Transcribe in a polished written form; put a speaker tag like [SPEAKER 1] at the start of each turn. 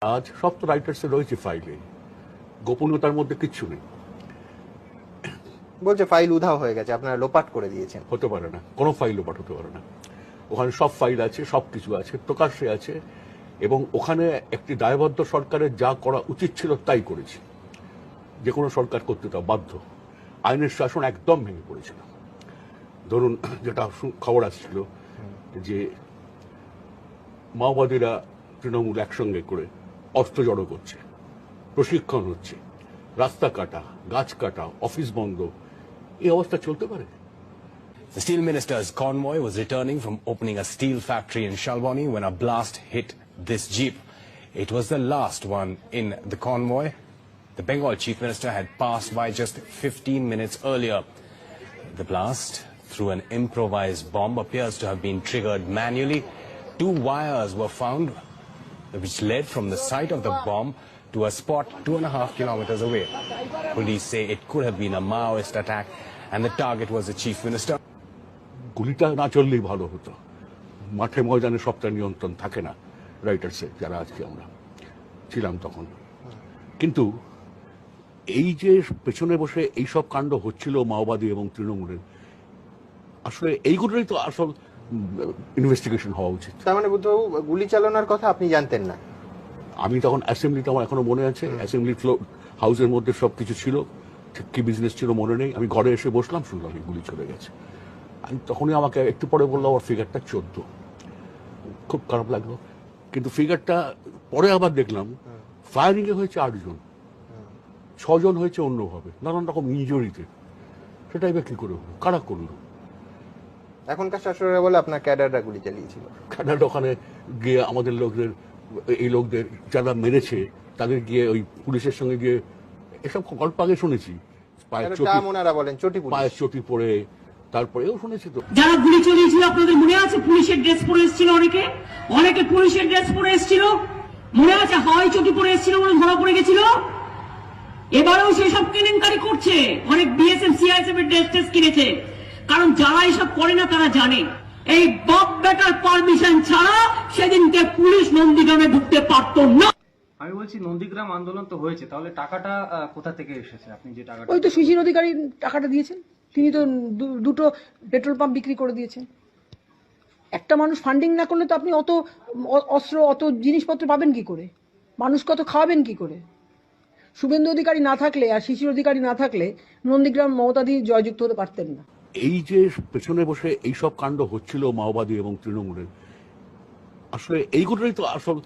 [SPEAKER 1] আজ সব তো রাইটার্স রয়েছে ফাইলে, গোপনীয়তার মধ্যে কিচ্ছু নেই।
[SPEAKER 2] বলছে ফাইল উধাও হয়ে গেছে, আপনারা লোপাট করে দিয়েছেন।
[SPEAKER 1] হতে পারে না, কোনো ফাইল লোপাট হতে পারে না। ওখানে সব ফাইল আছে, সব কিছু আছে, প্রকাশ্যে আছে, এবং ওখানে একটি দায়বদ্ধ সরকারের যা করা উচিত ছিল তাই করেছে। যে কোনো সরকার করতে তা বাধ্য। আইনের শাসন একদম ভেঙে পড়েছিল। ধরুন, যেটা খবর আসছিল যে মাওবাদীরা তৃণমূল একসঙ্গে করে অস্ত্র জড়ো করছে, প্রশিক্ষণ হচ্ছে, রাস্তা কাটা, গাছ কাটা, অফিস বন্ধ, এই অবস্থা চলতে পারে?
[SPEAKER 3] The steel minister's convoy was returning from opening a steel factory in Shalbani when a blast hit this jeep. It was the last one in the convoy. The Bengal chief minister had passed by just 15 minutes earlier. The blast through an improvised bomb appears to have been triggered manually. 2 wires were found which led from the site of the bomb to a spot 2.5 kilometers away. Police say it could have been a Maoist attack and the target was the chief minister.
[SPEAKER 1] গুলিটা না চললেই ভালো হতো। মাঠে ময়দানে সবটা নিয়ন্ত্রণ থাকে না রাইটার্সে, যারা আজকে আমরা ছিলাম তখন। কিন্তু এই যে পেছনে বসে এইসব কাণ্ড হচ্ছিল মাওবাদী এবং তৃণমূলের, আসলে এইগুলোই তো আসল ইনভেস্টিগেশন হওয়া উচিত।
[SPEAKER 2] তার মানে বুদ্ধবাবু, গুলি চালানোর কথা আপনি জানতেন না?
[SPEAKER 1] আমি তখন অ্যাসেম্বলিতে, আমার এখনো মনে আছে, অ্যাসেম্বলি হাউসের মধ্যে সব কিছু ছিল, ঠিক কি বিজনেস ছিল মনে নেই। আমি ঘরে এসে বসলাম, শুনলাম গুলি চলে গেছে। আমি তখনই, আমাকে একটু পরে বললো আমার ফিগারটা 14। খুব খারাপ লাগলো। কিন্তু ফিগারটা পরে আবার দেখলাম ফায়ারিং এ হয়েছে 8 জন, 6 জন হয়েছে অন্যভাবে, নানান রকম ইনজুরিতে। সেটাই বা কি করে হলো, কারা করলো?
[SPEAKER 2] এখনকার শাসকেরা বলে আপনার ক্যাডাররা গুলি চালিয়েছিল।
[SPEAKER 1] ক্যাডার ওখানে গিয়ে আমাদের লোকদের, এই লোকদের যারা মেরেছে তাদের গিয়ে ওই পুলিশের সঙ্গে গিয়ে এসব গল্প আগে শুনেছি। পায়ের চটি পড়ে, তারপরেও শুনেছি তো
[SPEAKER 4] যারা গুলি চালিয়েছিল, আপনাদের মনে আছে পুলিশের ড্রেস পরে এসেছিল, অনেকে পুলিশের ড্রেস পরে এসেছিল, মনে আছে? হাওয়াই চটি পরে এসেছিল বলে ধরা পড়ে গেছিল। এবারেও সেসব কেলেঙ্কারি করছে, অনেক বিএসএফ সিআইএসএফ এর ড্রেস কিনেছে। কারণ যারা এসব করে না তারা জানে এই বাপ বেটার পারমিশন ছাড়া সেদিনকে পুলিশ নন্দীগ্রামে ঢুকতে পারতো না।
[SPEAKER 5] আমি বলছি, নন্দীগ্রাম আন্দোলন তো হয়েছে, তাহলে টাকাটা কোথা থেকে এসেছে? আপনি যে টাকাটা,
[SPEAKER 6] ওই তো শিশির অধিকারী টাকাটা দিয়েছেন, তিনি তো দুটো পেট্রোল পাম্প বিক্রি করে দিয়েছেন। একটা মানুষ ফান্ডিং না করলে তো আপনি অত অস্ত্র, অত জিনিসপত্র পাবেন কি করে? মানুষ কত খাওয়াবেন কি করে? শুভেন্দু অধিকারী না থাকলে আর শিশির অধিকারী না থাকলে নন্দীগ্রাম মমতাদি জয়যুক্ত হতে পারতেন না।
[SPEAKER 1] এই যে পেছনে বসে এইসব কাণ্ড হচ্ছিল মাওবাদী এবং তৃণমূলের, আসলে এইগুলোই তো আসল